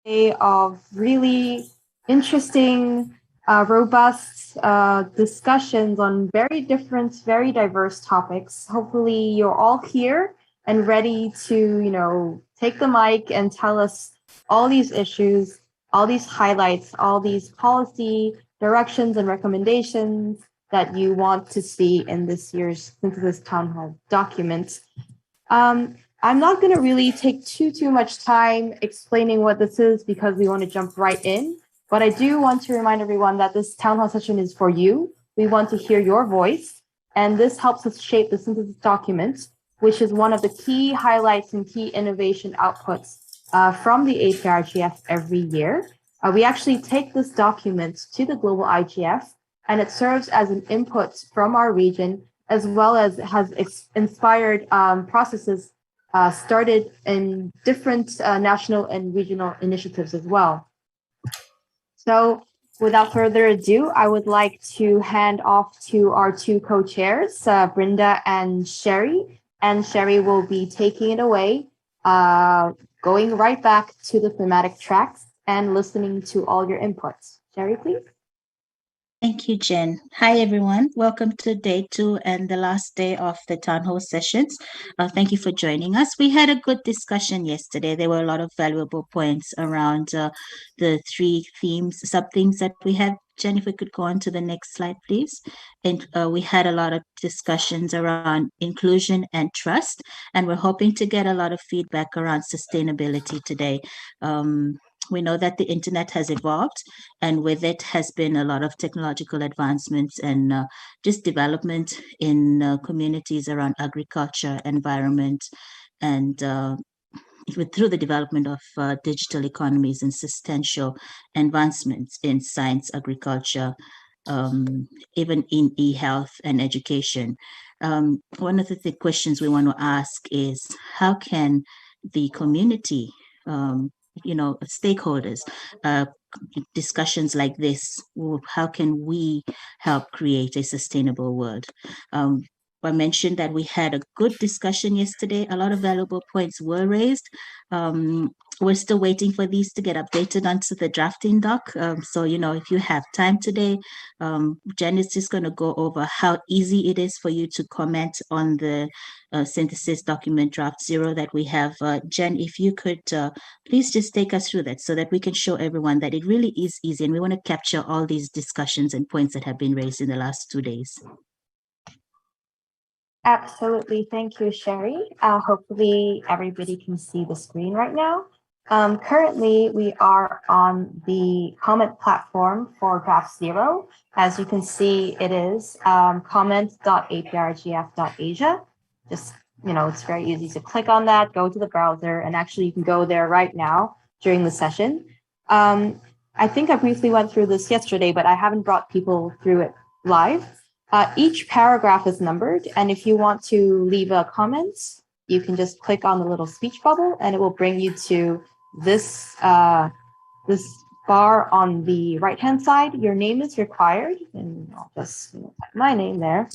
day of really interesting, robust discussions on very different, very diverse topics. Hopefully, you're all here and ready to, take the mic and tell us all these issues, all these highlights, all these policy directions and recommendations that you want to see in this year's Synthesis Town Hall document. I'm not going to really take too much time explaining what this is because we want to jump right in. But I do want to remind everyone that this town hall session is for you. We want to hear your voice, and this helps us shape the synthesis document, which is one of the key highlights and key innovation outputs from the APrIGF every year. We actually take this document to the global IGF, and it serves as an input from our region, as well as has inspired processes started in different national and regional initiatives as well. So without further ado, I would like to hand off to our two co-chairs, Brenda and Sherry. And Sherry will be taking it away, going right back to the thematic tracks and listening to all your inputs. Sherry, please. Thank you, Jen. Hi, everyone. Welcome to day 2 and the last day of the town hall sessions. Thank you for joining us. We had a good discussion yesterday. There were a lot of valuable points around the 3 themes, sub-themes that we had. Jen, if we could go on to the next slide, please. And we had a lot of discussions around inclusion and trust, and we're hoping to get a lot of feedback around sustainability today. We know that the internet has evolved, and with it has been a lot of technological advancements and just development in communities around agriculture, environment, and through the development of digital economies and substantial advancements in science, agriculture, even in e-health and education. One of the questions we want to ask is, how can the community stakeholders, discussions like this, how can we help create a sustainable world? I mentioned that we had a good discussion yesterday. A lot of valuable points were raised. We're still waiting for these to get updated onto the drafting doc. So, if you have time today, Jen is just going to go over how easy it is for you to comment on the synthesis document draft 0 that we have. Jen, if you could please just take us through that so that we can show everyone that it really is easy, and we want to capture all these discussions and points that have been raised in the last 2 days. Absolutely. Thank you, Sherry. Hopefully everybody can see the screen right now. Currently, we are on the comment platform for draft 0. As you can see, it is comment.aprigf.asia. Just, it's very easy to click on that, go to the browser, and actually you can go there right now during the session. I think I briefly went through this yesterday, but I haven't brought people through it live. Each paragraph is numbered, and if you want to leave a comment, you can just click on the little speech bubble, and it will bring you to this this bar on the right-hand side. Your name is required, and I'll just type my name there,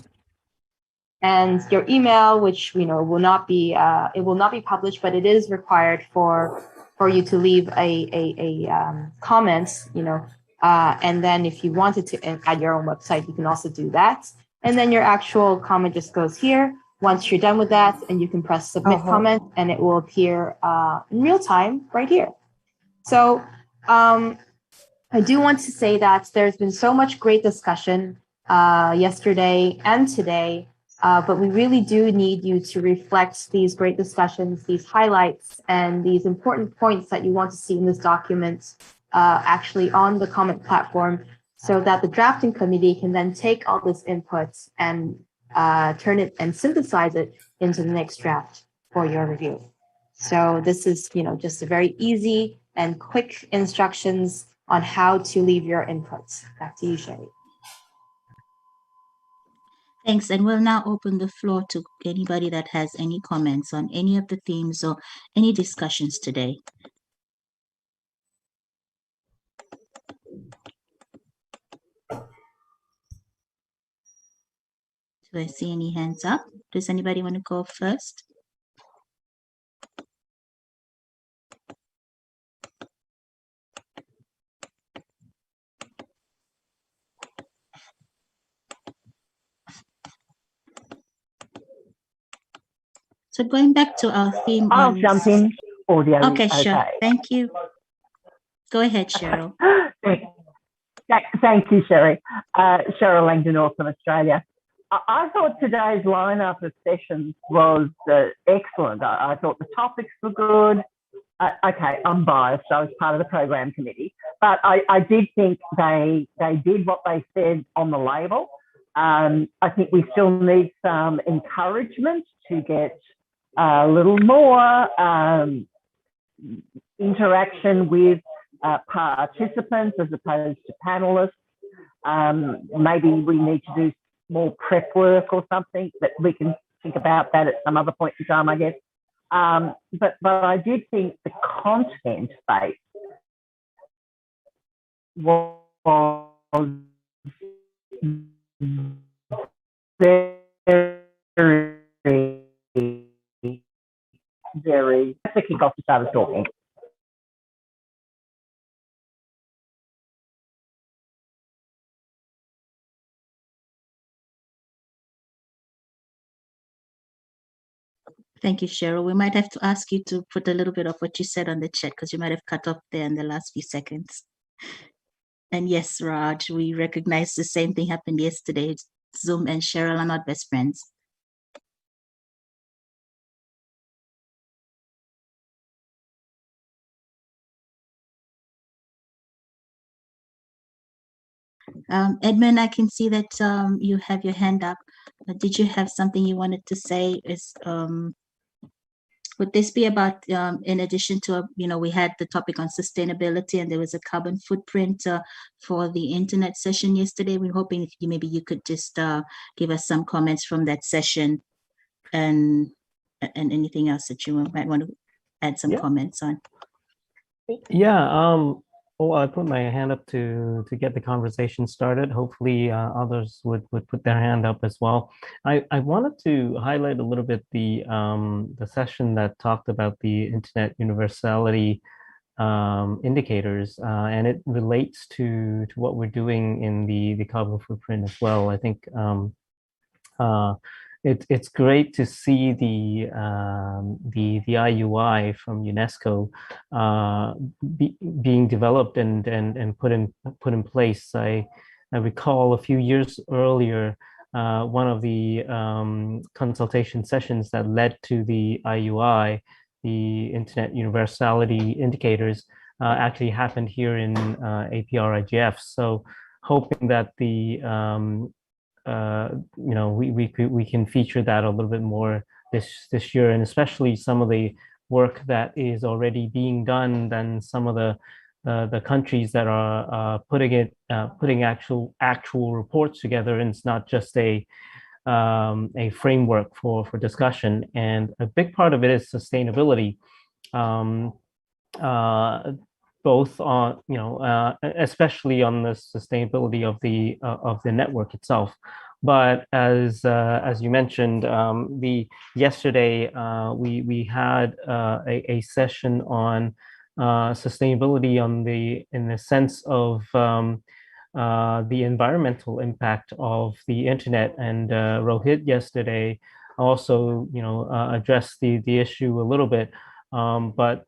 and your email, which will not be published, but it is required for you to leave a comment, and then if you wanted to add your own website, you can also do that. And then your actual comment just goes here. Once you're done with that, and you can press submit comment, and it will appear in real time right here. So I do want to say that there's been so much great discussion yesterday and today, but we really do need you to reflect these great discussions, these highlights, and these important points that you want to see in this document actually on the comment platform, so that the drafting committee can then take all this input and turn it and synthesize it into the next draft for your review. So this is, just a very easy and quick instructions on how to leave your inputs. Back to you, Sherry. Thanks, and we'll now open the floor to anybody that has any comments on any of the themes or any discussions today. Do I see any hands up? Does anybody want to go first? So going back to our theme I'll on... jump in. Audio. Okay, sure. Thank you. Go ahead, Cheryl. Thank you, Sherry. Cheryl Langdon, from Australia. I thought today's lineup of sessions was excellent. I thought the topics were good. Okay, I'm biased. I was part of the program committee, but I did think they did what they said on the label. I think we still need some encouragement to get a little more interaction with participants as opposed to panelists. Maybe we need to do more prep work or something, that we can think about that at some other point in time, I guess. But I did think the content base was very, very, that's the kickoff to start talking. Thank you, Cheryl. We might have to ask you to put a little bit of what you said on the chat, because you might have cut off there in the last few seconds. And yes, Raj, we recognize the same thing happened yesterday. Zoom and Cheryl are not best friends. Edmund, I can see that you have your hand up. Did you have something you wanted to say? Would this be about, in addition to, we had the topic on sustainability, and there was a carbon footprint for the internet session yesterday. We're hoping if maybe you could just give us some comments from that session, and anything else that you might want to add some comments on. Yeah, I put my hand up to get the conversation started. Hopefully others would put their hand up as well. I wanted to highlight a little bit the session that talked about the internet universality indicators, and it relates to what we're doing in the carbon footprint as well. I think it's great to see the IUI from UNESCO being developed and put in place. I recall a few years earlier, one of the consultation sessions that led to the IUI, the Internet Universality Indicators, actually happened here in APrIGF. So hoping that the we can feature that a little bit more this year, and especially some of the work that is already being done than some of the countries that are putting actual reports together, and it's not just a framework for discussion. And a big part of it is sustainability, both on especially on the sustainability of the network itself. But as you mentioned, yesterday we had a session on sustainability in the sense of the environmental impact of the internet, and Rohit yesterday also addressed the issue a little bit, but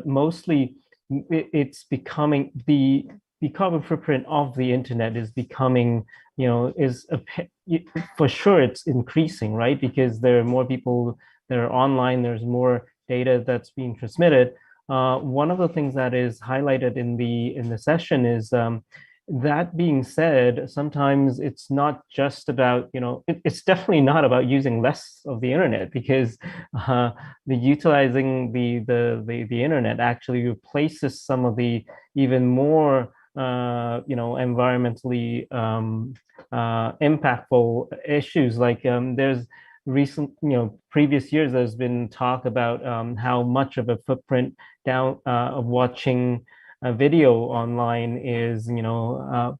mostly it's becoming the carbon footprint of the internet is becoming, for sure it's increasing, right? Because there are more people that are online, there's more data that's being transmitted. One of the things that is highlighted in the session is that being said, sometimes it's not just about, it's definitely not about using less of the internet, because the utilizing the internet actually replaces some of the even more environmentally impactful issues. Like there's previous years there's been talk about how much of a footprint of watching a video online is,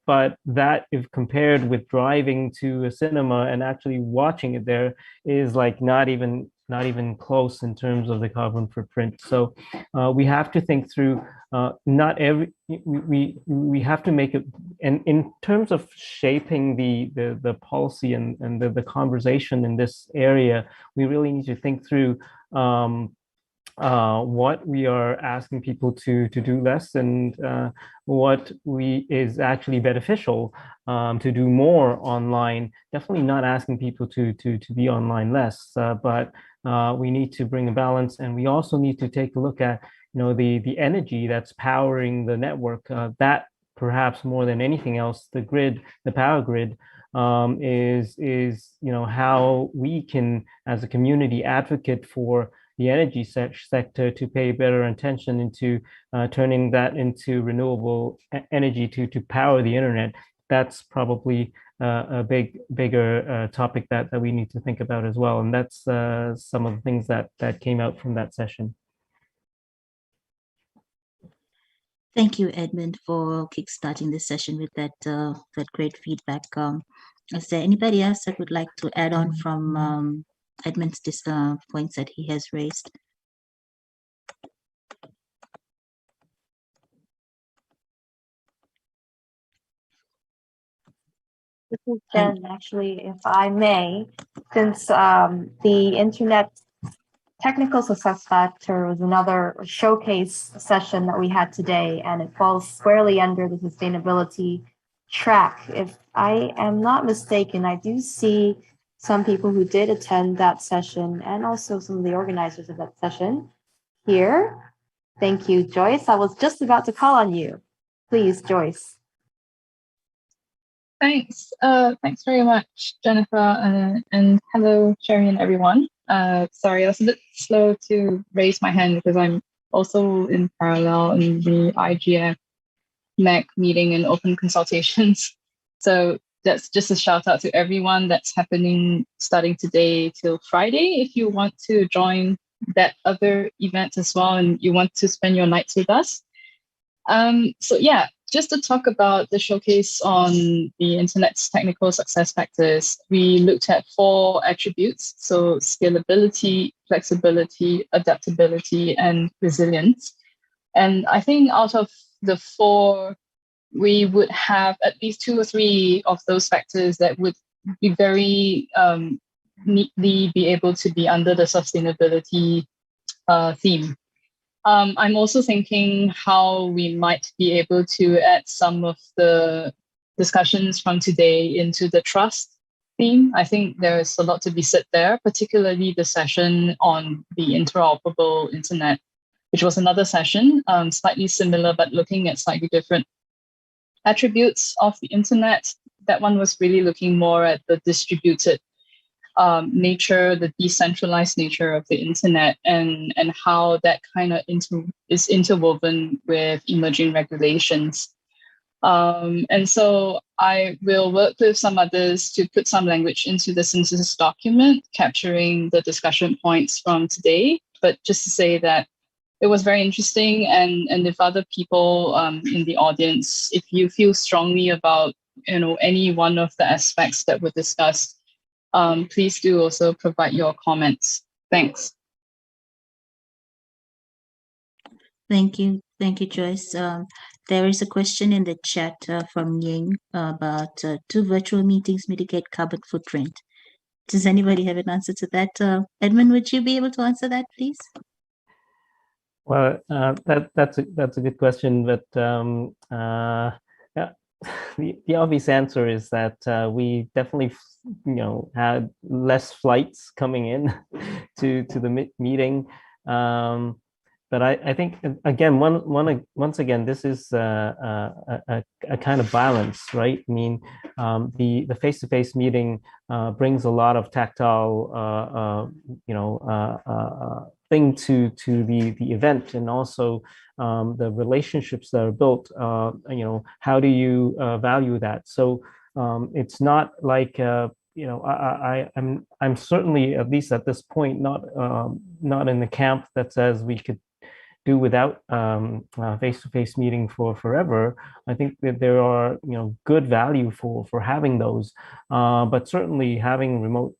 but that, if compared with driving to a cinema and actually watching it there, is like not even not even close in terms of the carbon footprint. So we have to think through, we have to make it, and in terms of shaping the policy and the conversation in this area, we really need to think through what we are asking people to do less, and what is actually beneficial to do more online. Definitely not asking people to be online less, but we need to bring a balance, and we also need to take a look at the energy that's powering the network. That perhaps more than anything else, the grid, the power grid, is how we can, as a community, advocate for the energy sector to pay better attention into turning that into renewable energy to power the internet. That's probably a bigger topic that we need to think about as well. And that's some of the things that came out from that session. Thank you, Edmund, for kickstarting this session with that great feedback. Is there anybody else that would like to add on from Edmund's points that he has raised? This is Jen, actually, if I may, since the Internet Technical Success Factor was another showcase session that we had today, and it falls squarely under the sustainability track. If I am not mistaken, I do see some people who did attend that session, and also some of the organizers of that session here. Thank you, Joyce. I was just about to call on you. Please, Joyce. Thanks. Thanks very much, Jennifer, and hello, Sherry and everyone. Sorry, I was a bit slow to raise my hand because I'm also in parallel in the IGF MEC meeting and open consultations. So that's just a shout out to everyone. That's happening starting today till Friday. If you want to join that other event as well and you want to spend your nights with us. So yeah, just to talk about the showcase on the Internet's technical success factors, we looked at 4 attributes. So scalability, flexibility, adaptability, and resilience. And I think out of the 4, we would have at least 2 or 3 of those factors that would be very neatly be able to be under the sustainability theme. I'm also thinking how we might be able to add some of the discussions from today into the trust theme. I think there's a lot to be said there, particularly the session on the interoperable internet, which was another session, slightly similar, but looking at slightly different attributes of the internet. That one was really looking more at the distributed nature, the decentralized nature of the internet, and how that kind of is interwoven with emerging regulations. And so I will work with some others to put some language into the synthesis document, capturing the discussion points from today. But just to say that it was very interesting, and if other people in the audience, if you feel strongly about any one of the aspects that were discussed, please do also provide your comments. Thanks. Thank you, Joyce. There is a question in the chat from Ying about do virtual meetings mitigate carbon footprint? Does anybody have an answer to that? Edmund, would you be able to answer that, please? Well, that's a good question, but yeah, the obvious answer is that we definitely had less flights coming in to the meeting. But I think, again, once again, this is a kind of balance, right? I mean, the face-to-face meeting brings a lot of tactile, thing to the event, and also the relationships that are built. How do you value that? So it's not like I'm certainly, at least at this point, not in the camp that says we could do without face-to-face meeting for forever. I think that there are good value for having those, but certainly having remote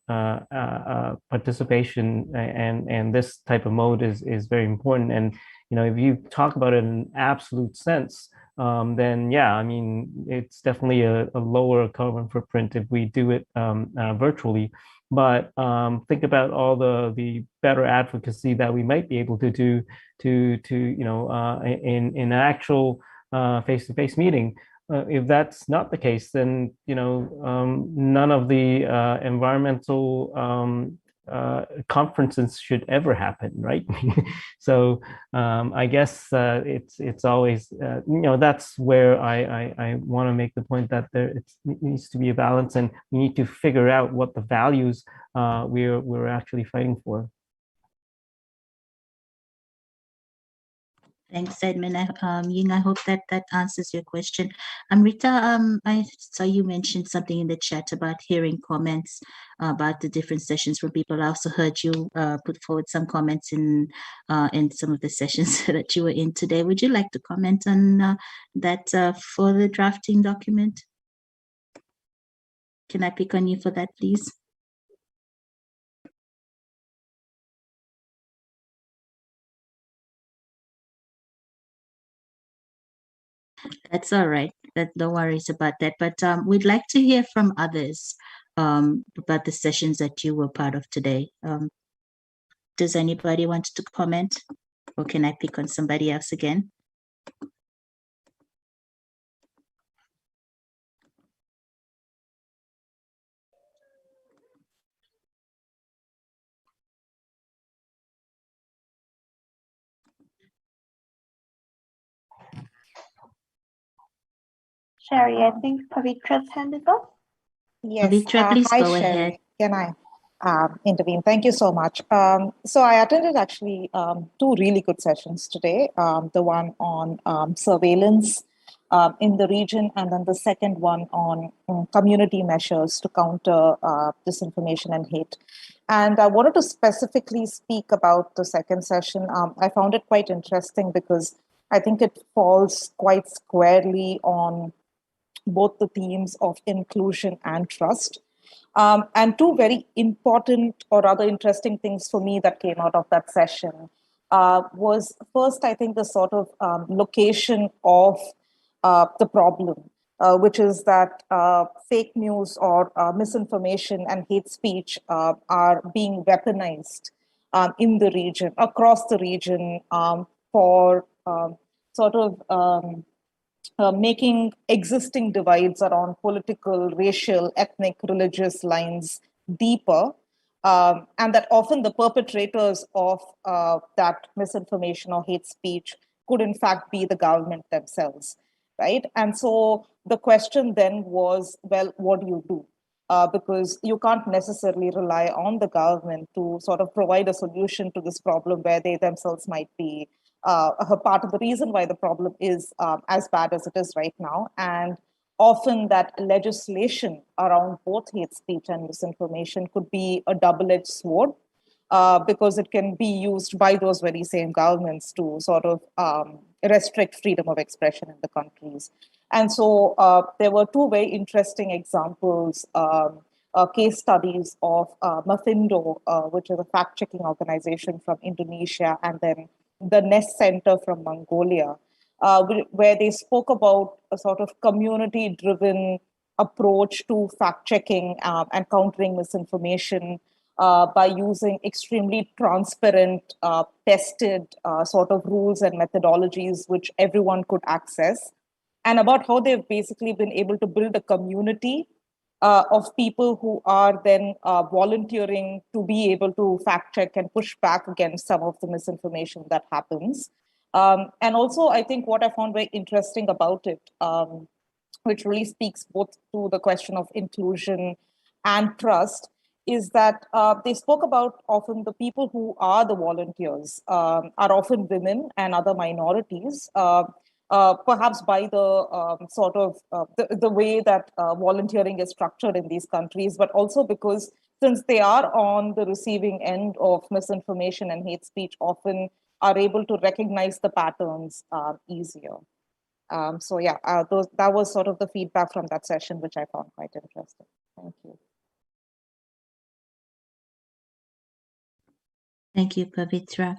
participation and this type of mode is very important. And if you talk about it in an absolute sense, then yeah, I mean, it's definitely a lower carbon footprint if we do it virtually. But think about all the better advocacy that we might be able to do in an actual face-to-face meeting. If that's not the case, then none of the environmental conferences should ever happen, right? So I guess it's always that's where I want to make the point that it needs to be a balance, and we need to figure out what the values we're actually fighting for. Thanks, Edmund. Ying, I hope that answers your question. Rita, I saw you mentioned something in the chat about hearing comments about the different sessions from people. I also heard you put forward some comments in some of the sessions that you were in today. Would you like to comment on that for the drafting document? Can I pick on you for that, please? That's all right. No worries about that. But we'd like to hear from others about the sessions that you were part of today. Does anybody want to comment, or can I pick on somebody else again? Sherry, I think Pavitra's hand is up. Yes. Pavitra, please hi, go Sherry. ahead. Can I intervene? Thank you so much. So I attended actually two really good sessions today. The one on surveillance in the region, and then the second one on community measures to counter disinformation and hate. And I wanted to specifically speak about the second session. I found it quite interesting because I think it falls quite squarely on both the themes of inclusion and trust. And two very important or rather interesting things for me that came out of that session was first, I think, the sort of location of the problem, which is that fake news or misinformation and hate speech are being weaponized in the region, across the region, for sort of making existing divides around political, racial, ethnic, religious lines deeper, and that often the perpetrators of that misinformation or hate speech could in fact be the government themselves, right? And so the question then was, well, what do you do? Because you can't necessarily rely on the government to sort of provide a solution to this problem where they themselves might be a part of the reason why the problem is as bad as it is right now. And often that legislation around both hate speech and misinformation could be a double-edged sword, because it can be used by those very same governments to sort of restrict freedom of expression in the countries. And so there were two very interesting examples, case studies of Mafindo, which is a fact-checking organization from Indonesia, and then the Nest Center from Mongolia, where they spoke about a sort of community-driven approach to fact-checking and countering misinformation by using extremely transparent, tested sort of rules and methodologies which everyone could access, and about how they've basically been able to build a community of people who are then volunteering to be able to fact check and push back against some of the misinformation that happens. And also, I think what I found very interesting about it, which really speaks both to the question of inclusion and trust, is that they spoke about often the people who are the volunteers are often women and other minorities, perhaps by the sort of the way that volunteering is structured in these countries, but also because since they are on the receiving end of misinformation and hate speech, often are able to recognize the patterns easier. So yeah, that was sort of the feedback from that session, which I found quite interesting. Thank you. Thank you, Pavitra.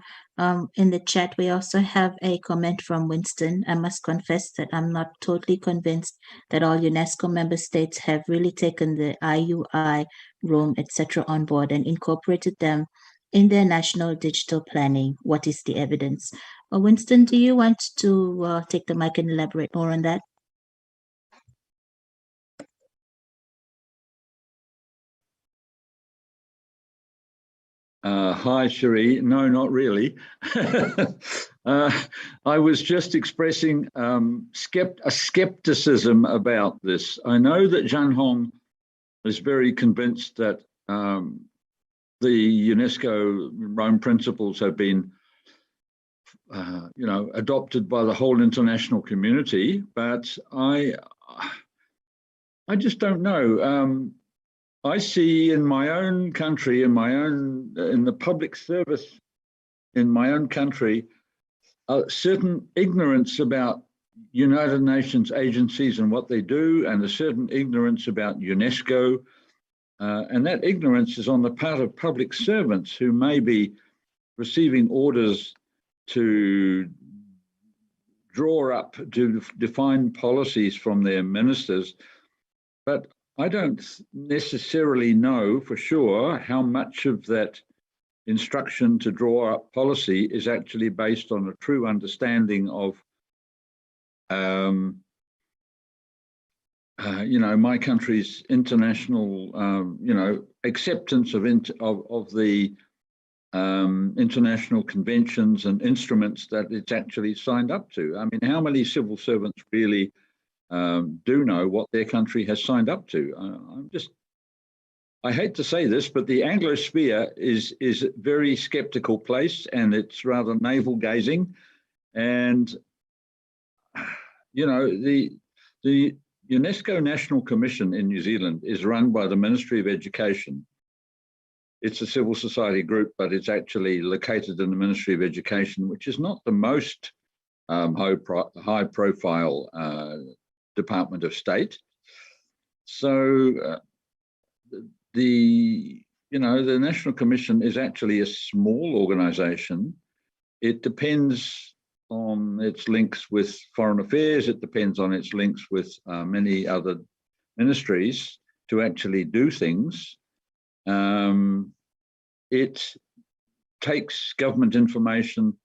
In the chat, we also have a comment from Winston. I must confess that I'm not totally convinced that all UNESCO member states have really taken the IUI, Rome, etc. on board and incorporated them in their national digital planning. What is the evidence? Winston, do you want to take the mic and elaborate more on that? Hi, Cherie. No, not really. I was just expressing a skepticism about this. I know that Zhang Hong is very convinced that the UNESCO Rome principles have been, adopted by the whole international community, but I just don't know. I see in my own country, in the public service in my own country, a certain ignorance about United Nations agencies and what they do, and a certain ignorance about UNESCO. And that ignorance is on the part of public servants who may be receiving orders to draw up, to define policies from their ministers. But I don't necessarily know for sure how much of that instruction to draw up policy is actually based on a true understanding of, my country's international, acceptance of the international conventions and instruments that it's actually signed up to. I mean, how many civil servants really do know what their country has signed up to? I hate to say this, but the Anglosphere is a very skeptical place, and it's rather navel gazing. And the UNESCO National Commission in New Zealand is run by the Ministry of Education. It's a civil society group, but it's actually located in the Ministry of Education, which is not the most high profile Department of State. So the National Commission is actually a small organization. It depends on its links with foreign affairs. It depends on its links with many other ministries to actually do things. It takes government information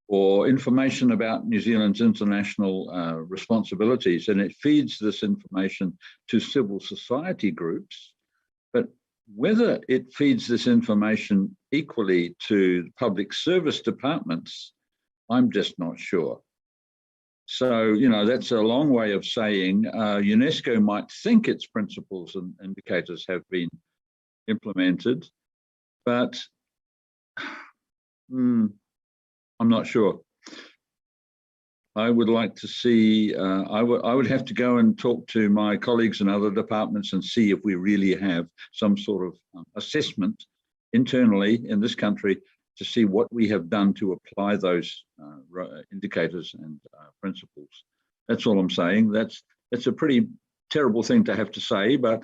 or information about New Zealand's international responsibilities, and it feeds this information to civil society groups. But whether it feeds this information equally to public service departments, I'm just not sure. So, that's a long way of saying UNESCO might think its principles and indicators have been implemented, but I'm not sure. I would like to see, I would have to go and talk to my colleagues in other departments and see if we really have some sort of assessment internally in this country to see what we have done to apply those indicators and principles. That's all I'm saying. That's a pretty terrible thing to have to say, but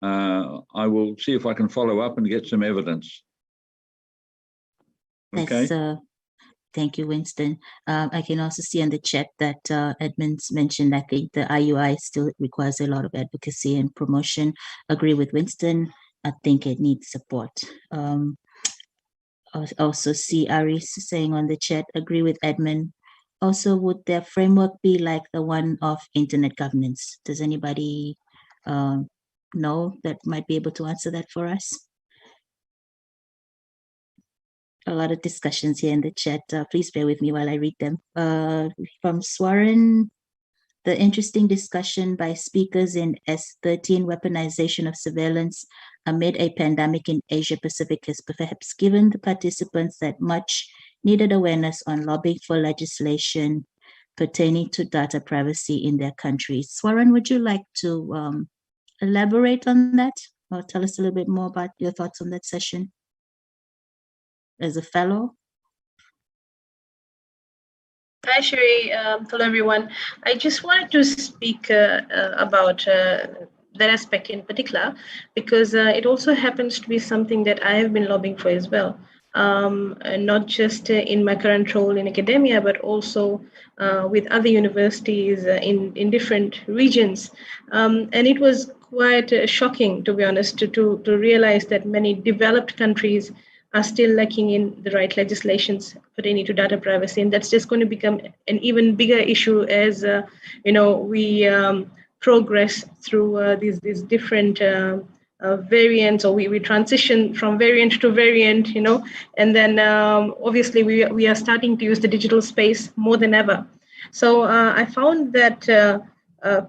I will see if I can follow up and get some evidence. Okay. Thank you, Winston. I can also see in the chat that Edmonds mentioned, I think the IUI still requires a lot of advocacy and promotion. Agree with Winston. I think it needs support. Also see Aris saying on the chat, agree with Edmund. Also, would their framework be like the one of internet governance? Does anybody know that might be able to answer that for us? A lot of discussions here in the chat. Please bear with me while I read them. From Swaran, the interesting discussion by speakers in S13, weaponization of surveillance amid a pandemic in Asia Pacific has perhaps given the participants that much needed awareness on lobbying for legislation pertaining to data privacy in their countries. Swaran, would you like to elaborate on that or tell us a little bit more about your thoughts on that session as a fellow? Hi, Sherry. Hello, everyone. I just wanted to speak about that aspect in particular, because it also happens to be something that I have been lobbying for as well. Not just in my current role in academia, but also with other universities in different regions. And it was quite shocking, to be honest, to realize that many developed countries are still lacking in the right legislations pertaining to data privacy, and that's just going to become an even bigger issue as we progress through these different variants, or we transition from variant to variant, and then obviously we are starting to use the digital space more than ever. So I found that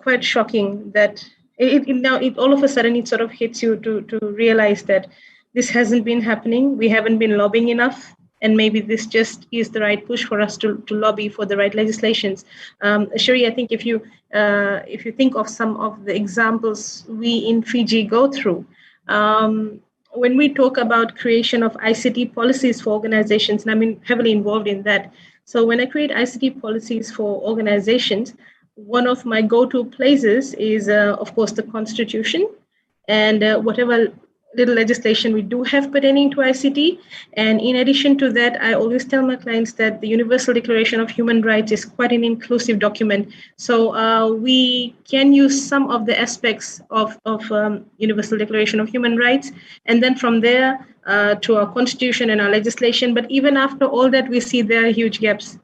quite shocking that now all of a sudden it sort of hits you to realize that this hasn't been happening. We haven't been lobbying enough, and maybe this just is the right push for us to lobby for the right legislations. Sherry, I think if you think of some of the examples we in Fiji go through, when we talk about creation of ICT policies for organizations, and I've been heavily involved in that. So when I create ICT policies for organizations, one of my go-to places is, of course, the Constitution and whatever little legislation we do have pertaining to ICT. And in addition to that, I always tell my clients that the Universal Declaration of Human Rights is quite an inclusive document. So we can use some of the aspects of Universal Declaration of Human Rights, and then from there to our constitution and our legislation. But even after all that, we see there are huge gaps.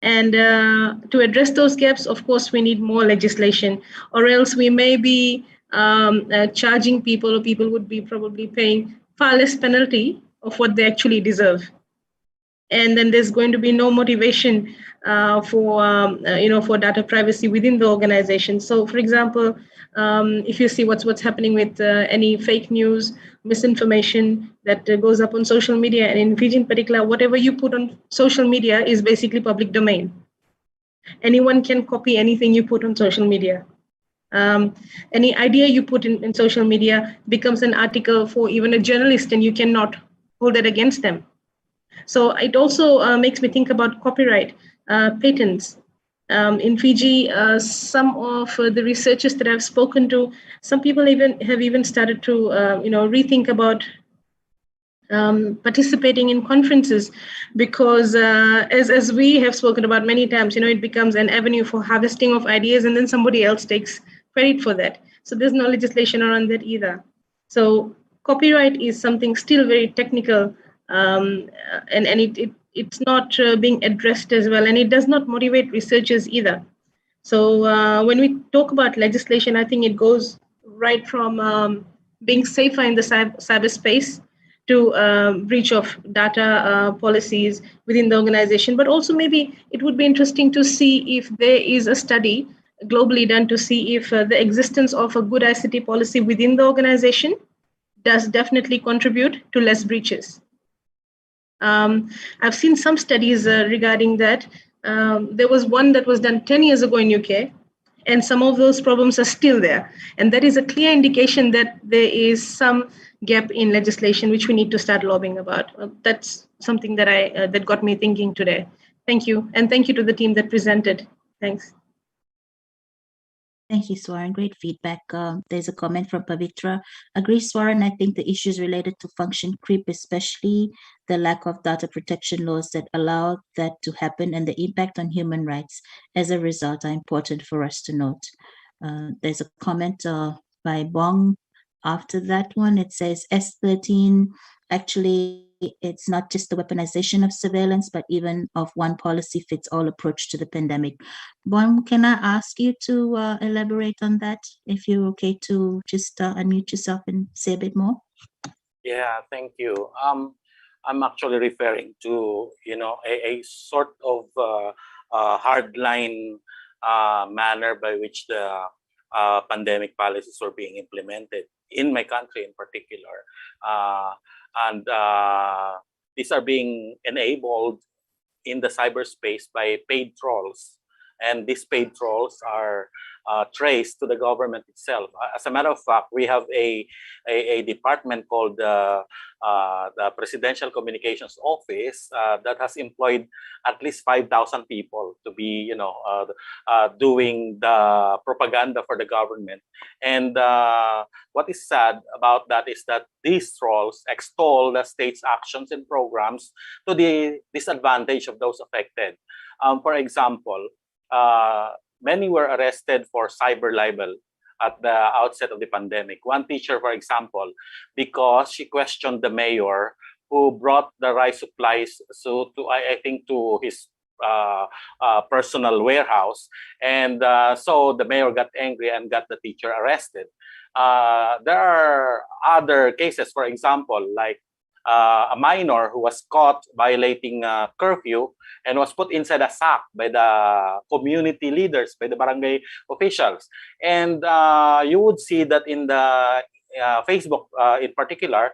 And to address those gaps, of course, we need more legislation, or else we may be charging people, or people would be probably paying far less penalty of what they actually deserve. And then there's going to be no motivation for data privacy within the organization. So, for example, if you see what's happening with any fake news, misinformation that goes up on social media, and in Fiji in particular, whatever you put on social media is basically public domain. Anyone can copy anything you put on social media. Any idea you put in social media becomes an article for even a journalist, and you cannot hold it against them. So it also makes me think about copyright, patents. In Fiji, some of the researchers that I've spoken to, some people have even started to rethink about participating in conferences, because as we have spoken about many times, it becomes an avenue for harvesting of ideas, and then somebody else takes credit for that. So there's no legislation around that either. So copyright is something still very technical, and it's not being addressed as well, and it does not motivate researchers either. So when we talk about legislation, I think it goes right from being safer in the cyberspace to breach of data policies within the organization. But also maybe it would be interesting to see if there is a study globally done to see if the existence of a good ICT policy within the organization does definitely contribute to less breaches. I've seen some studies regarding that. There was one that was done 10 years ago in UK, and some of those problems are still there. And that is a clear indication that there is some gap in legislation which we need to start lobbying about. That's something that that got me thinking today. Thank you. And thank you to the team that presented. Thanks. Thank you, Swaran. Great feedback. There's a comment from Pavitra. Agree, Swaran. I think the issues related to function creep, especially the lack of data protection laws that allow that to happen, and the impact on human rights as a result are important for us to note. There's a comment by Bong. After that one, it says S13. Actually, it's not just the weaponization of surveillance, but even of one policy fits all approach to the pandemic. Bon, can I ask you to elaborate on that? If you're okay to just unmute yourself and say a bit more. Yeah, thank you. I'm actually referring to a sort of hardline manner by which the pandemic policies were being implemented in my country in particular. And these are being enabled in the cyberspace by paid trolls and these paid trolls are traced to the government itself. As a matter of fact, we have a department called the Presidential Communications Office that has employed at least 5,000 people to be, doing the propaganda for the government. And what is sad about that is that these trolls extol the state's actions and programs to the disadvantage of those affected. For example, many were arrested for cyber libel at the outset of the pandemic. One teacher, for example, because she questioned the mayor who brought the rice supplies to his personal warehouse, and so the mayor got angry and got the teacher arrested. There are other cases, for example, like a minor who was caught violating curfew and was put inside a sack by the community leaders, by the barangay officials. And you would see that in the Facebook in particular,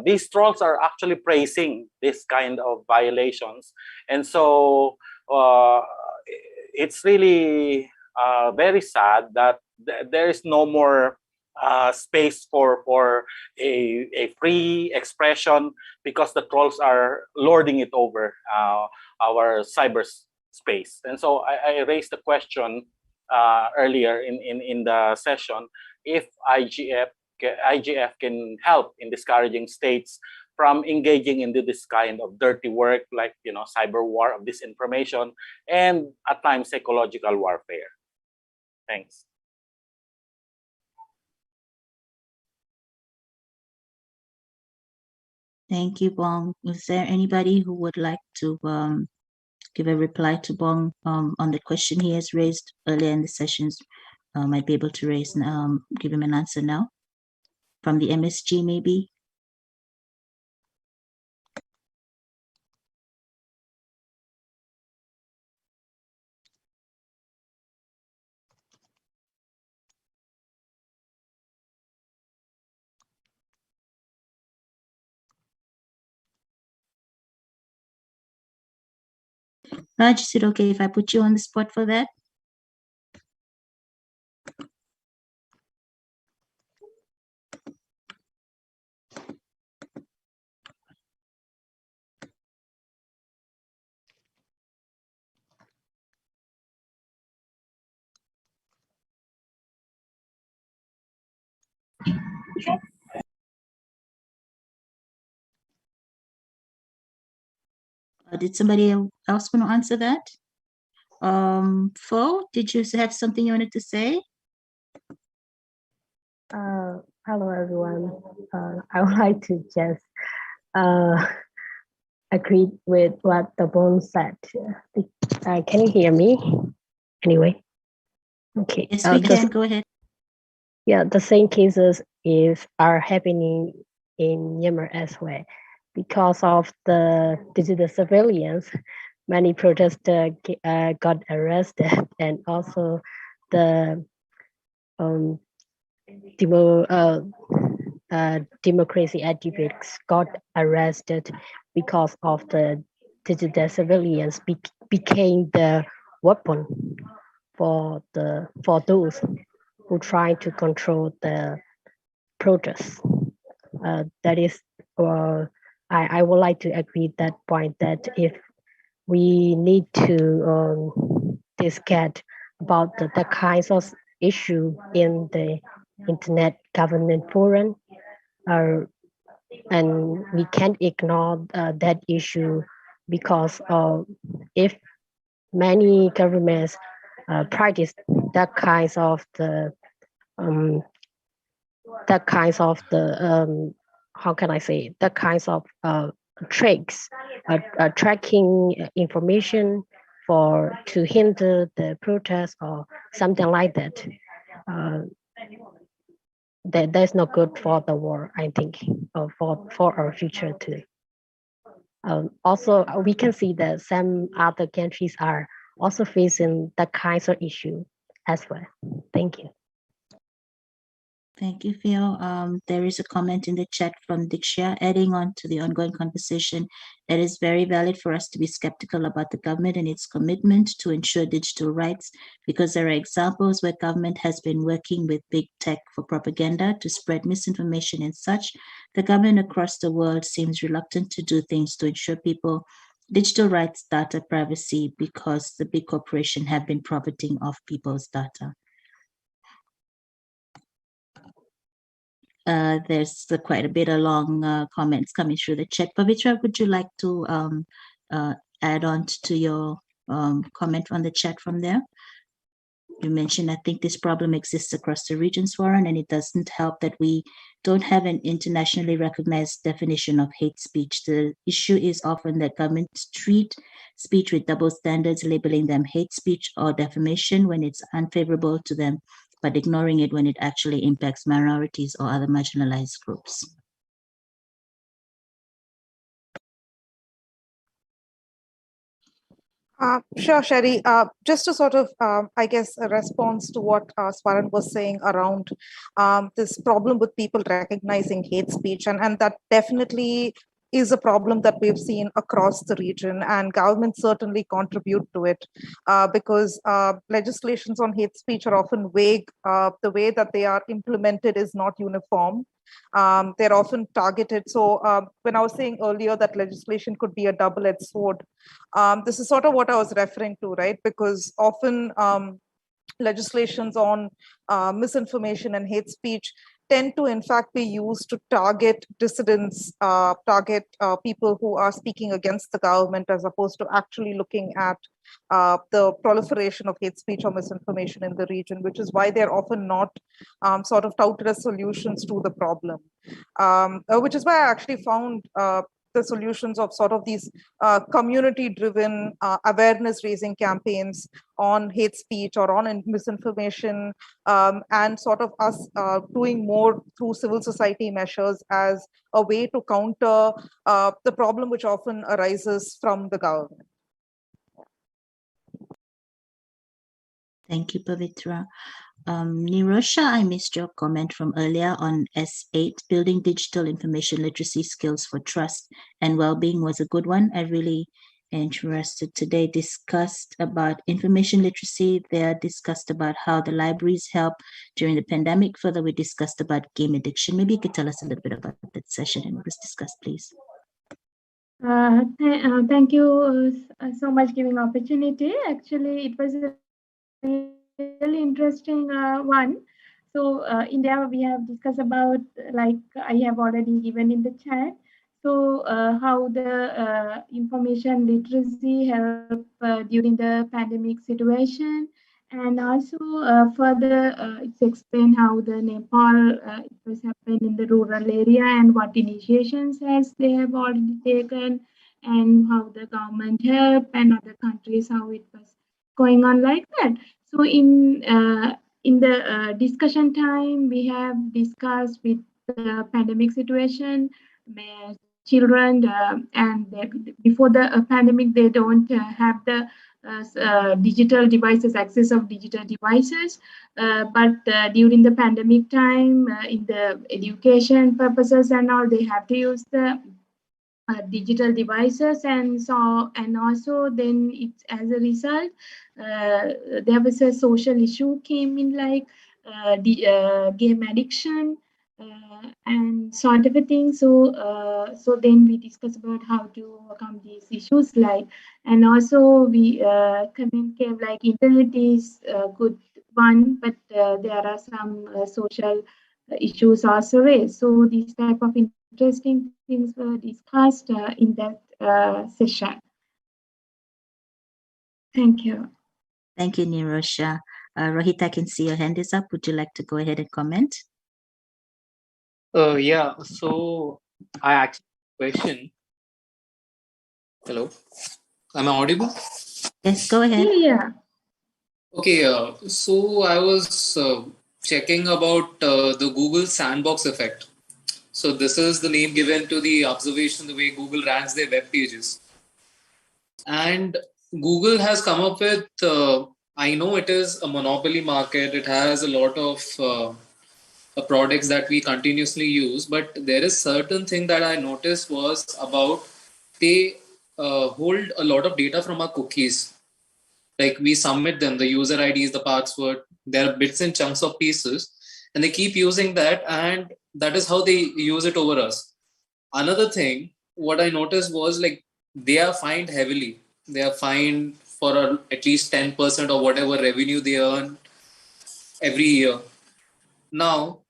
these trolls are actually praising this kind of violations. And so it's really very sad that there is no more space for a free expression, because the trolls are lording it over our cyberspace. And so I raised the question earlier in the session, if IGF can help in discouraging states from engaging into this kind of dirty work, like cyber war of disinformation and at times psychological warfare. Thanks. Thank you, Bong. Is there anybody who would like to give a reply to Bong on the question he has raised earlier in the sessions? Might be able to give him an answer now from the MSG, maybe. Raj, is it okay if I put you on the spot for that? Did somebody else want to answer that? Fo, did you have something you wanted to say? Hello, everyone. I would like to just agree with what the Bone said. Can you hear me? Anyway. Okay. Yes, we can. Go ahead. Yeah, the same cases are happening in Myanmar as well. Because of the digital surveillance, many protesters got arrested, and also the democracy advocates got arrested because of the digital surveillance became the weapon for those who try to control the protests. That is, I would like to agree that point, that if we need to discuss about the kinds of issue in the internet governance forum, and we can't ignore that issue, because if many governments practice that kinds of the how can I say, that kinds of tricks, tracking information to hinder the protest or something like that. That's not good for the world, I think, for our future too. Also, we can see that some other countries are also facing that kinds of issue as well. Thank you. Thank you, Phil. There is a comment in the chat from Diksha adding on to the ongoing conversation. It is very valid for us to be skeptical about the government and its commitment to ensure digital rights, because there are examples where government has been working with big tech for propaganda to spread misinformation and such. The government across the world seems reluctant to do things to ensure people digital rights, data privacy, because the big corporations have been profiting off people's data. There's quite a bit of long comments coming through the chat. Pavitra, would you like to add on to your comment on the chat from there? You mentioned, I think this problem exists across the regions, Warren, and it doesn't help that we don't have an internationally recognized definition of hate speech. The issue is often that governments treat speech with double standards, labeling them hate speech or defamation when it's unfavorable to them, but ignoring it when it actually impacts minorities or other marginalized groups. Sure, Sherry. Just to sort of, I guess, a response to what Swaran was saying around this problem with people recognizing hate speech, and that definitely is a problem that we've seen across the region, and governments certainly contribute to it because legislations on hate speech are often vague. The way that they are implemented is not uniform. They're often targeted. So when I was saying earlier that legislation could be a double-edged sword, this is sort of what I was referring to, right? Because often legislations on misinformation and hate speech tend to in fact be used to target dissidents, target people who are speaking against the government, as opposed to actually looking at the proliferation of hate speech or misinformation in the region, which is why they're often not sort of touted as solutions to the problem. Which is why I actually found the solutions of sort of these community-driven awareness-raising campaigns on hate speech or on misinformation, and sort of us doing more through civil society measures as a way to counter the problem which often arises from the government. Thank you, Pavitra. Nirosha, I missed your comment from earlier on S8, building digital information literacy skills for trust and well-being was a good one. I really interested today, discussed about information literacy. They are discussed about how the libraries help during the pandemic. Further, we discussed about game addiction. Maybe you could tell us a little bit about that session and what was discussed, please. Thank you so much giving opportunity. Actually, it was a really interesting one. So in there we have discussed about, like I have already given in the chat, so how the information literacy help during the pandemic situation, and also further it's explained how the Nepal it was happened in the rural area and what initiations has they have already taken, and how the government help and other countries how it was going on like that. So in the discussion time, we have discussed with the pandemic situation, where children and before the pandemic, they don't have the digital devices, access of digital devices. But during the pandemic time, in the education purposes and all, they have to use the digital devices, and so, and also then it's as a result there was a social issue came in, like game addiction and sort of a thing. So so then we discuss about how to overcome these issues, like, and also we communicate like internet is a good one, but there are some social issues also raised. So these type of interesting things were discussed in that session. Thank you. Thank you, Nirosha. Rohit, I can see your hand is up. Would you like to go ahead and comment? Yeah, so I actually have a question. Hello, am I audible? Yes, go ahead. Yeah. Okay, so I was checking about the Google Sandbox effect. So this is the name given to the observation, the way Google ranks their web pages. And Google has come up with, I know it is a monopoly market. It has a lot of products that we continuously use. But there is certain thing that I noticed was about they hold a lot of data from our cookies. Like we submit them, the user IDs, the password, there are bits and chunks of pieces, and they keep using that, and that is how they use it over us. Another thing, what I noticed was like they are fined heavily. They are fined for at least 10% of whatever revenue they earn every year. Now,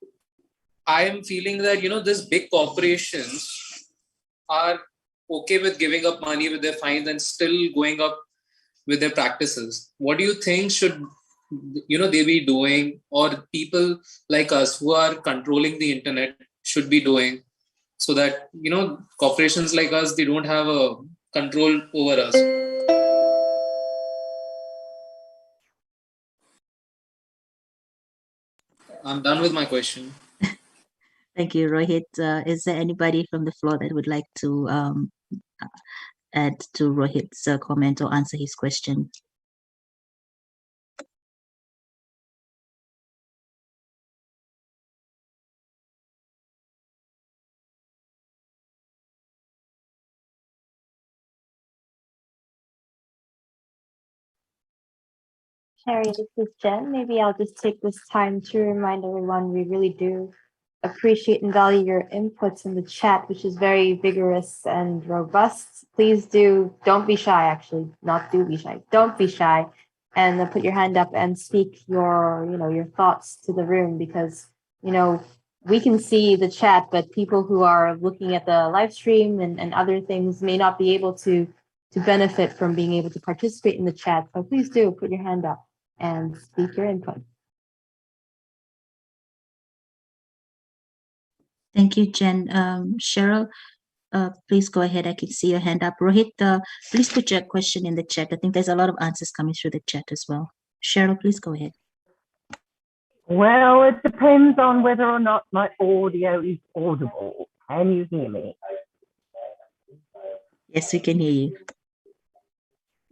I am feeling that, these big corporations are okay with giving up money with their fines and still going up with their practices. What do you think should they be doing, or people like us who are controlling the internet should be doing, so that corporations like us, they don't have a control over us? I'm done with my question. Thank you, Rohit. Is there anybody from the floor that would like to add to Rohit's comment or answer his question? Sherry, this is Jen. Maybe I'll just take this time to remind everyone we really do appreciate and value your inputs in the chat, which is very vigorous and robust. Please don't be shy, actually, not do be shy. Don't be shy, and put your hand up and speak your thoughts to the room, because, we can see the chat, but people who are looking at the live stream and other things may not be able to benefit from being able to participate in the chat. So please do put your hand up and speak your input. Thank you, Jen. Cheryl, please go ahead. I can see your hand up. Rohit, please put your question in the chat. I think there's a lot of answers coming through the chat as well. Cheryl, please go ahead. Well, it depends on whether or not my audio is audible. Can you hear me? Yes, we can hear you.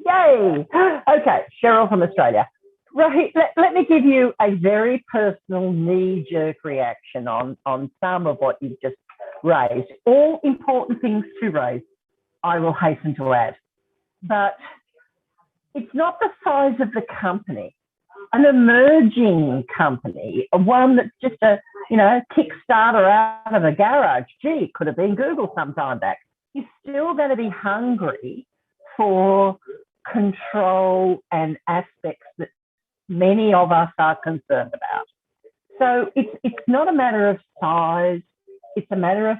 Yay! Okay, Cheryl from Australia. Right, let me give you a very personal knee-jerk reaction on some of what you've just raised. All important things to raise, I will hasten to add. But it's not the size of the company. An emerging company, one that's just a Kickstarter out of a garage. Gee, it could have been Google some time back. You're still going to be hungry for control and aspects that many of us are concerned about. So it's not a matter of size, it's a matter of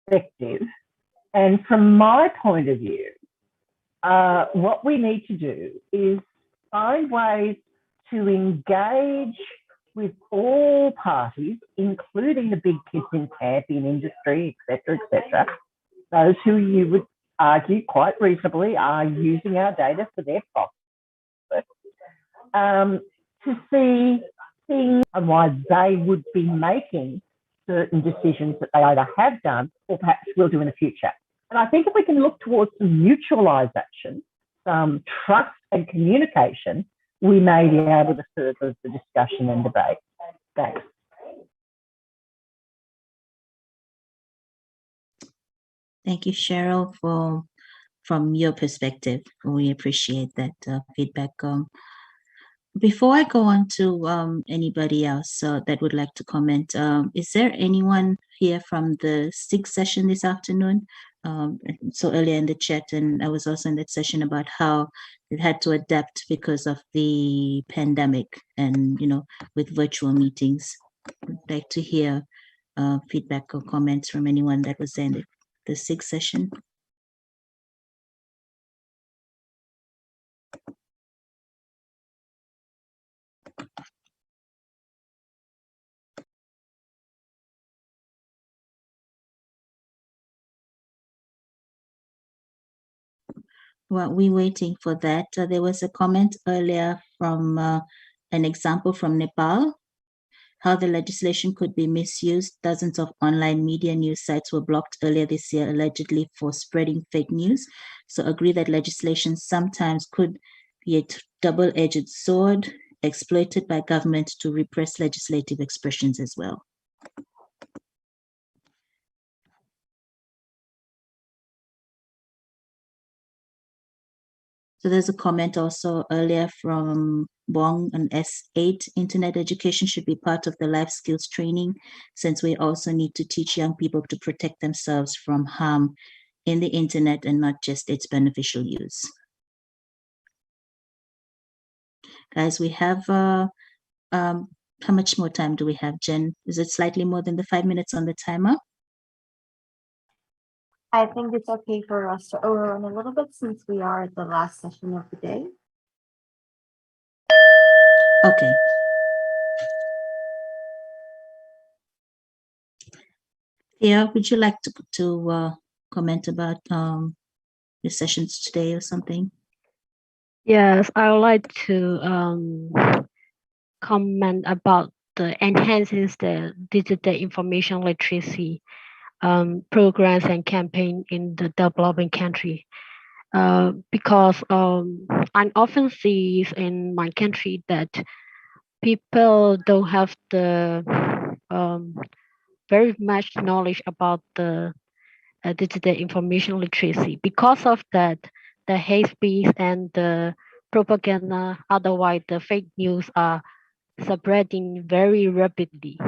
perspective. And from my point of view, what we need to do is find ways to engage with all parties, including the big kids in camping industry, et cetera, those who you would argue quite reasonably are using our data for their profit, to see things and why they would be making certain decisions that they either have done or perhaps will do in the future. And I think if we can look towards some mutualisation, some trust and communication, we may be able to further the discussion and debate. Thanks. Thank you, Cheryl, from your perspective. We appreciate that feedback. Before I go on to anybody else that would like to comment, is there anyone here from the SIG session this afternoon? So earlier in the chat, and I was also in that session about how it had to adapt because of the pandemic and, with virtual meetings. I'd like to hear feedback or comments from anyone that was in the SIG session. While we're waiting for that, there was a comment earlier from an example from Nepal, how the legislation could be misused. Dozens of online media news sites were blocked earlier this year, allegedly for spreading fake news. So agree that legislation sometimes could be a double-edged sword. exploited by government to repress legislative expressions as well. So there's a comment also earlier from Bong on S8, internet education should be part of the life skills training, since we also need to teach young people to protect themselves from harm in the internet and not just its beneficial use. Guys, we have, how much more time do we have, Jen? Is it slightly more than the 5 minutes on the timer? I think it's okay for us to overrun a little bit since we are at the last session of the day. Okay. Yeah, would you like to comment about the sessions today or something? Yes, I would like to comment about the enhancing the digital information literacy programs and campaign in the developing country. Because I often see in my country that people don't have the very much knowledge about the digital information literacy. Because of that, the hate speech and the propaganda, otherwise the fake news are spreading very rapidly,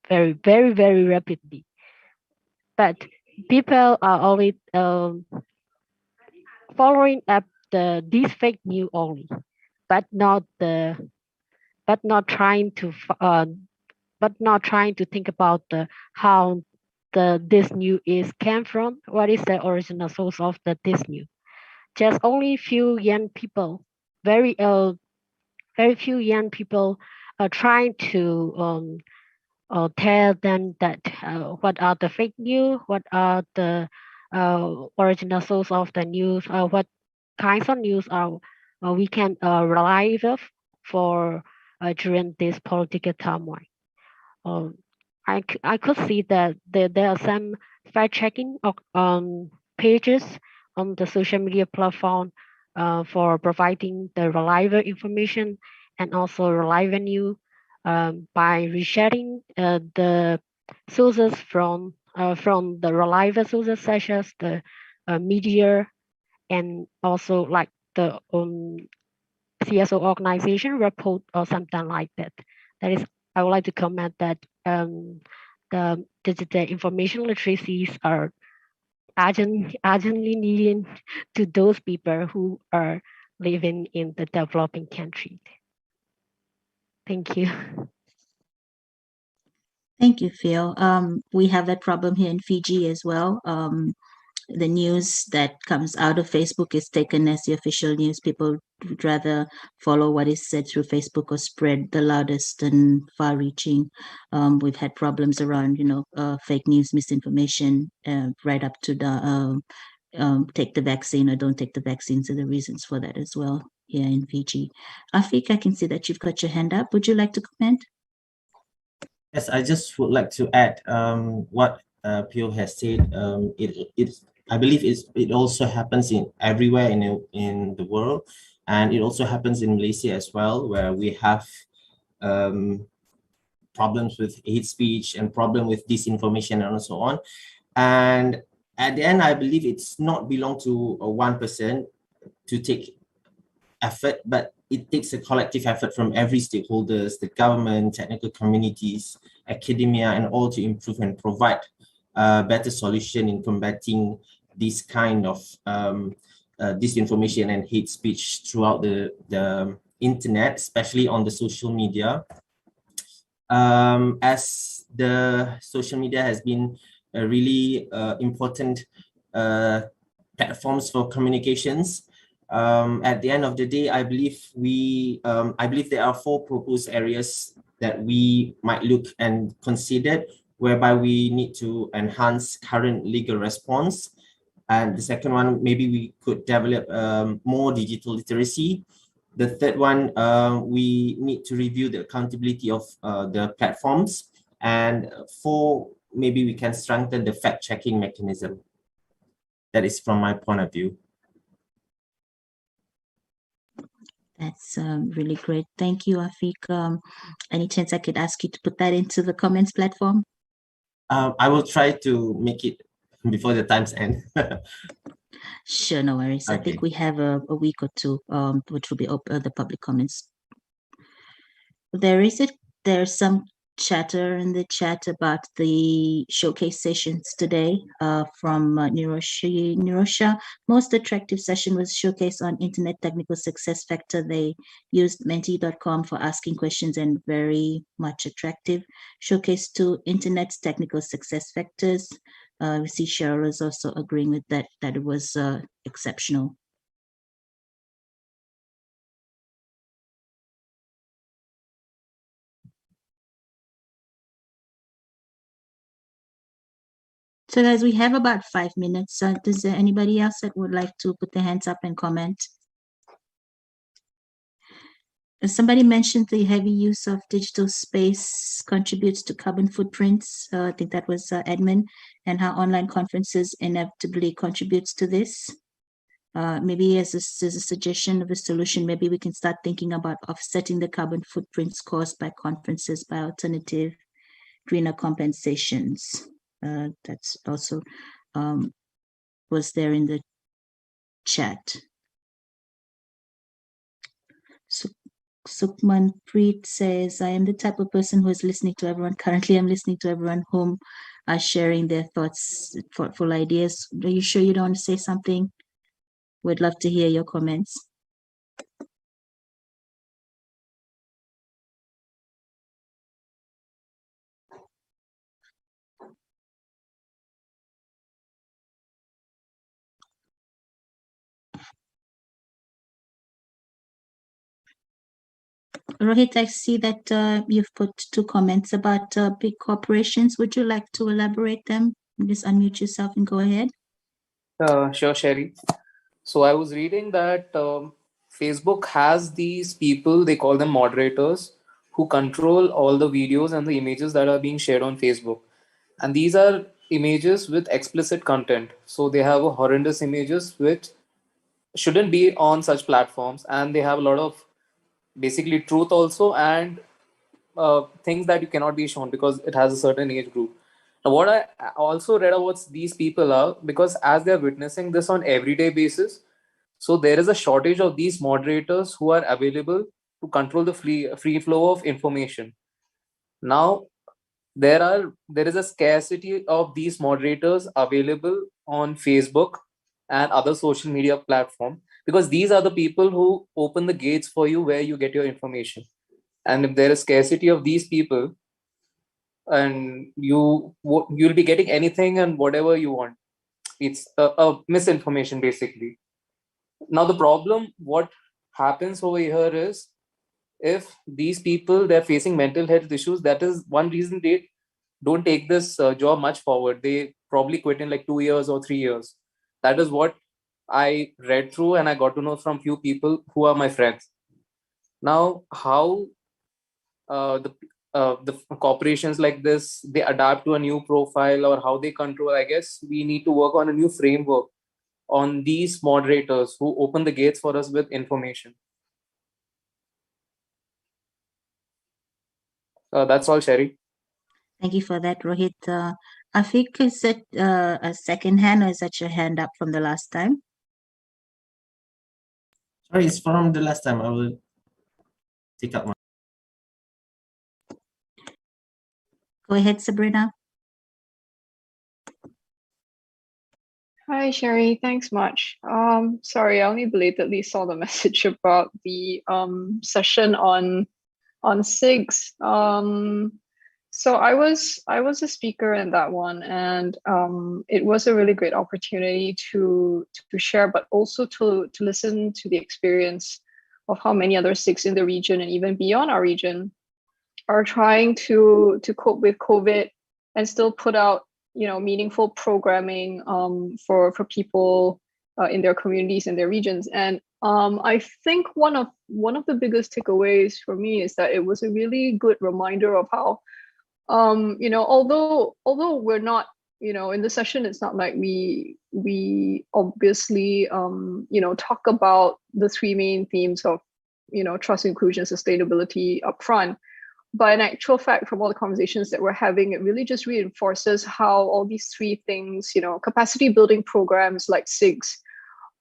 very rapidly. But people are only following up these fake news only, but not trying to think about how this news is came from, what is the original source of this news. Just only few young people, very few young people are trying to tell them that what are the fake news, what are the original source of the news, what kinds of news are we can rely with for during this political turmoil. I could see that there are some fact-checking pages on the social media platform for providing the reliable information and also reliable news by resharing the sources from the reliable sources such as the media and also like the CSO organization report or something like that. That is, I would like to comment that the digital information literacies are urgently needed to those people who are living in the developing countries. Thank you. Thank you, Phil. We have that problem here in Fiji as well. The news that comes out of Facebook is taken as the official news. People would rather follow what is said through Facebook or spread the loudest and far-reaching. We've had problems around, fake news, misinformation, right up to the take the vaccine or don't take the vaccine. So the reasons for that as well here in Fiji. Afik, I can see that you've got your hand up. Would you like to comment? Yes, I just would like to add what Pio has said. I believe it also happens in everywhere in the world, and it also happens in Malaysia as well, where we have problems with hate speech and problem with disinformation and so on. And at the end, I believe it's not belong to one person to take effort, but it takes a collective effort from every stakeholders, the government, technical communities, academia, and all to improve and provide a better solution in combating this kind of disinformation and hate speech throughout the internet, especially on the social media. As the social media has been a really important platforms for communications. At the end of the day, I believe there are 4 proposed areas that we might look and consider, whereby we need to enhance current legal response. And the second one, maybe we could develop more digital literacy. The third one, we need to review the accountability of the platforms. And 4, maybe we can strengthen the fact-checking mechanism. That is from my point of view. That's really great. Thank you, Afik. Any chance I could ask you to put that into the comments platform? I will try to make it before the time's end. Sure, no worries. I think we have a week or two, which will be open the public comments. There's some chatter in the chat about the showcase sessions today from Nirosha. Most attractive session was showcased on Internet Technical Success Factor. They used menti.com for asking questions and very much attractive. Showcase to Internet's technical success factors. We see Cheryl is also agreeing with that it was exceptional. So guys, we have about 5 minutes. Does there anybody else that would like to put their hands up and comment? Somebody mentioned the heavy use of digital space contributes to carbon footprints. I think that was Edmund, and how online conferences inevitably contributes to this. Maybe as a suggestion of a solution, maybe we can start thinking about offsetting the carbon footprints caused by conferences by alternative greener compensations. That's also was there in the chat. So Sukman Preet says, I am the type of person who is listening to everyone. Currently, I'm listening to everyone whom are sharing their thoughts, thoughtful ideas. Are you sure you don't want to say something? We'd love to hear your comments. Rohit, I see that you've put 2 comments about big corporations. Would you like to elaborate them? Just unmute yourself and go ahead. Sure, Sherry. So I was reading that Facebook has these people, they call them moderators, who control all the videos and the images that are being shared on Facebook. And these are images with explicit content. So they have horrendous images which shouldn't be on such platforms. And they have a lot of basically truth also, and things that you cannot be shown because it has a certain age group. Now, what I also read about these people are, because as they're witnessing this on everyday basis, so there is a shortage of these moderators who are available to control the free flow of information. Now, there is a scarcity of these moderators available on Facebook and other social media platforms, because these are the people who open the gates for you where you get your information. And if there is scarcity of these people, and you'll be getting anything and whatever you want, it's a misinformation basically. Now the problem what happens over here is, if these people, they're facing mental health issues, that is one reason they don't take this job much forward. They probably quit in like 2 years or 3 years. That is what I read through, and I got to know from few people who are my friends. Now how the corporations like this, they adapt to a new profile, or how they control, I guess we need to work on a new framework on these moderators who open the gates for us with information. That's all, Sherry. Thank you for that, Rohit. Afik, is it a second hand, or is that your hand up from the last time? Sorry, it's from the last time. I will take up one. Go ahead, Sabrina. Hi, Sherry. Thanks much. Sorry, I only belatedly saw the message about the session on SIGs. So I was a speaker in that one, and it was a really great opportunity to share, but also to listen to the experience of how many other SIGs in the region and even beyond our region are trying to cope with COVID and still put out meaningful programming for people in their communities and their regions. And I think one of the biggest takeaways for me is that it was a really good reminder of how although we're not in the session, it's not like we obviously talk about the 3 main themes of trust, inclusion, sustainability up front. But in actual fact, from all the conversations that we're having, it really just reinforces how all these three things, capacity building programs like SIGs,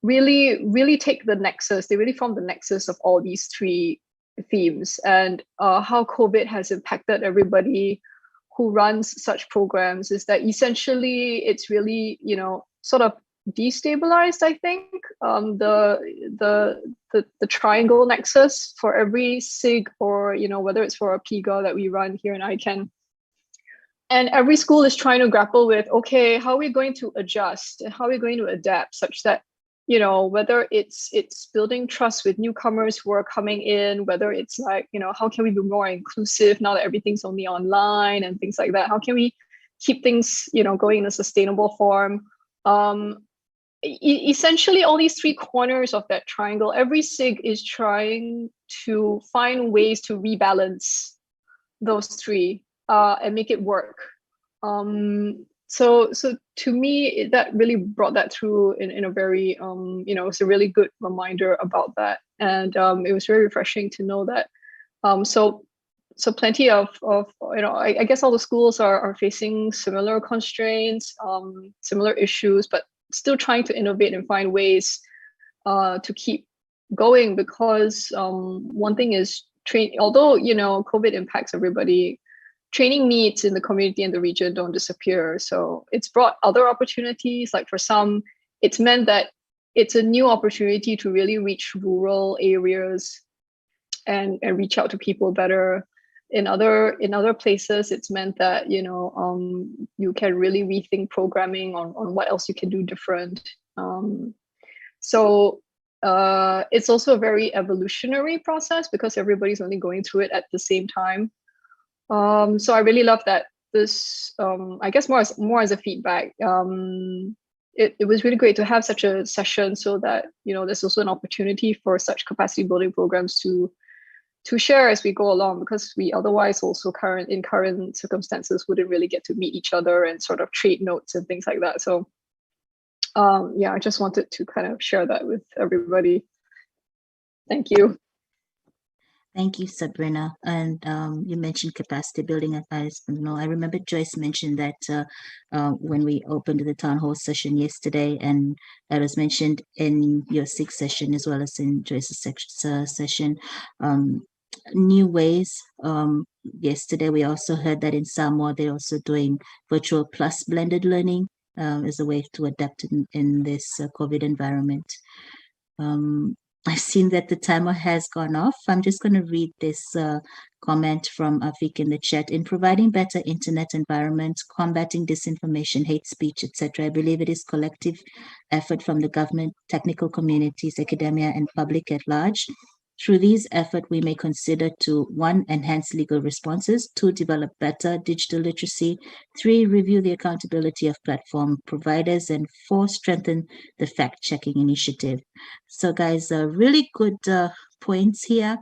really take the nexus. They really form the nexus of all these three themes, and how COVID has impacted everybody who runs such programs is that essentially it's really, sort of destabilized, I think, the triangle nexus for every SIG, or whether it's for a PIGA that we run here in ICANN. And every school is trying to grapple with, okay, how are we going to adjust and how are we going to adapt such that, whether it's building trust with newcomers who are coming in, whether it's like, how can we be more inclusive now that everything's only online and things like that? How can we keep things, going in a sustainable form? Essentially, all these three corners of that triangle, every SIG is trying to find ways to rebalance those three and make it work. So to me, that really brought that through in a very, it's a really good reminder about that. And it was very refreshing to know that. So plenty of I guess all the schools are facing similar constraints, similar issues, but still trying to innovate and find ways to keep going, because one thing is although COVID impacts everybody, training needs in the community and the region don't disappear. So it's brought other opportunities. Like for some, it's meant that it's a new opportunity to really reach rural areas and reach out to people better. In other places, it's meant that you can really rethink programming on what else you can do different. So it's also a very evolutionary process because everybody's only going through it at the same time. So I really love that this, I guess more as a feedback, it was really great to have such a session so that, there's also an opportunity for such capacity building programs to share as we go along, because we otherwise also in current circumstances wouldn't really get to meet each other and sort of trade notes and things like that. So I just wanted to kind of share that with everybody. Thank you. Thank you, Sabrina. And you mentioned capacity building. I remember Joyce mentioned that when we opened the town hall session yesterday, and that was mentioned in your sixth session as well as in Joyce's session. New ways. Yesterday, we also heard that in Samoa, they're also doing virtual plus blended learning as a way to adapt in this COVID environment. I've seen that the timer has gone off. I'm just going to read this comment from Afik in the chat. In providing better internet environment, combating disinformation, hate speech, etc., I believe it is collective effort from the government, technical communities, academia, and public at large. Through these efforts, we may consider to 1, enhance legal responses, 2, develop better digital literacy, 3, review the accountability of platform providers, and 4, strengthen the fact-checking initiative. So guys, really good points here.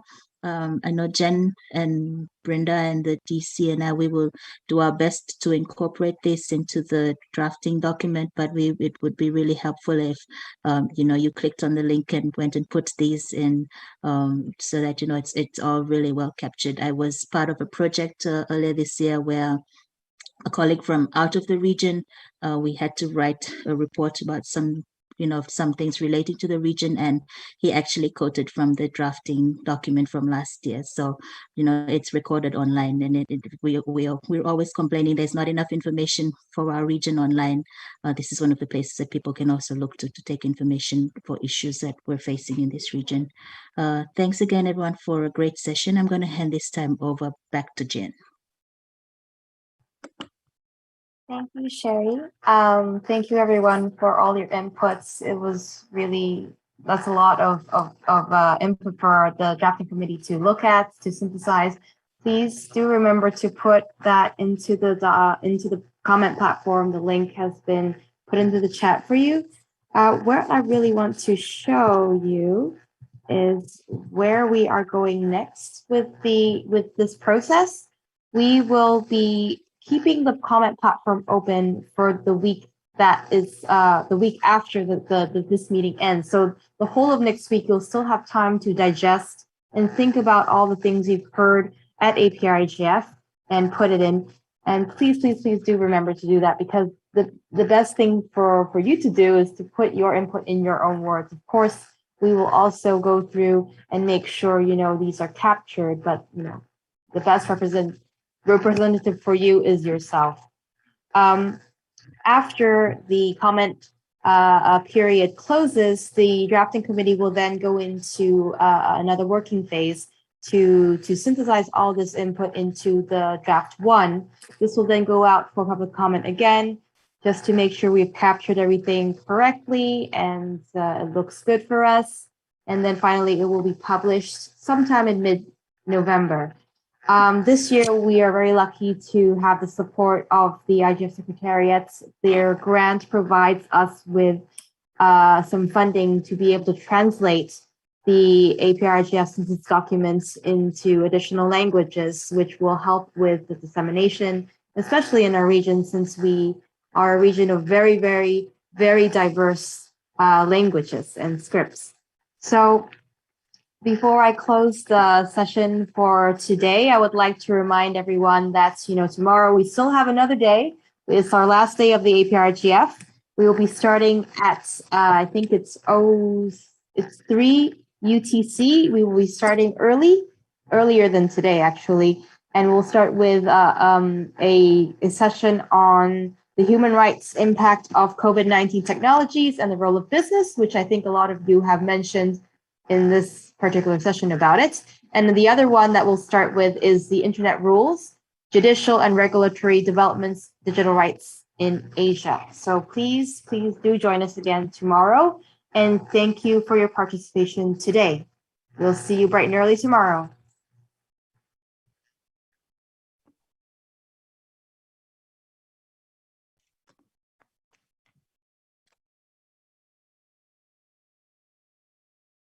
I know Jen and Brenda and the DC and I, we will do our best to incorporate this into the drafting document, but it would be really helpful if, you clicked on the link and went and put these in so that, it's all really well captured. I was part of a project earlier this year where a colleague from out of the region, we had to write a report about some things relating to the region, and he actually quoted from the drafting document from last year. So, it's recorded online, and we're always complaining there's not enough information for our region online. This is one of the places that people can also look to take information for issues that we're facing in this region. Thanks again, everyone, for a great session. I'm going to hand this time over back to Jen. Thank you, Sherry. Thank you, everyone, for all your inputs. It was that's a lot of input for the drafting committee to look at, to synthesize. Please do remember to put that into the comment platform. The link has been put into the chat for you. What I really want to show you is where we are going next with this process. We will be keeping the comment platform open for the week that is the week after this meeting ends. So the whole of next week, you'll still have time to digest and think about all the things you've heard at APrIGF and put it in. And please, please, please do remember to do that, because the best thing for you to do is to put your input in your own words. Of course, we will also go through and make sure, these are captured, but, the best representative for you is yourself. After the comment period closes, the drafting committee will then go into another working phase to synthesize all this input into the draft 1. This will then go out for public comment again, just to make sure we've captured everything correctly and it looks good for us. And then finally, it will be published sometime in mid-November. This year, we are very lucky to have the support of the IGF Secretariat. Their grant provides us with some funding to be able to translate the APrIGF census documents into additional languages, which will help with the dissemination, especially in our region, since we are a region of very, very, very diverse languages and scripts. So before I close the session for today, I would like to remind everyone that, tomorrow we still have another day. It's our last day of the APrIGF. We will be starting at, I think it's 3 UTC. We will be starting earlier than today, actually. And we'll start with a session on the human rights impact of COVID-19 technologies and the role of business, which I think a lot of you have mentioned in this particular session about it. And the other one that we'll start with is the internet rules, judicial and regulatory developments, digital rights in Asia. So please do join us again tomorrow. And thank you for your participation today. We'll see you bright and early tomorrow.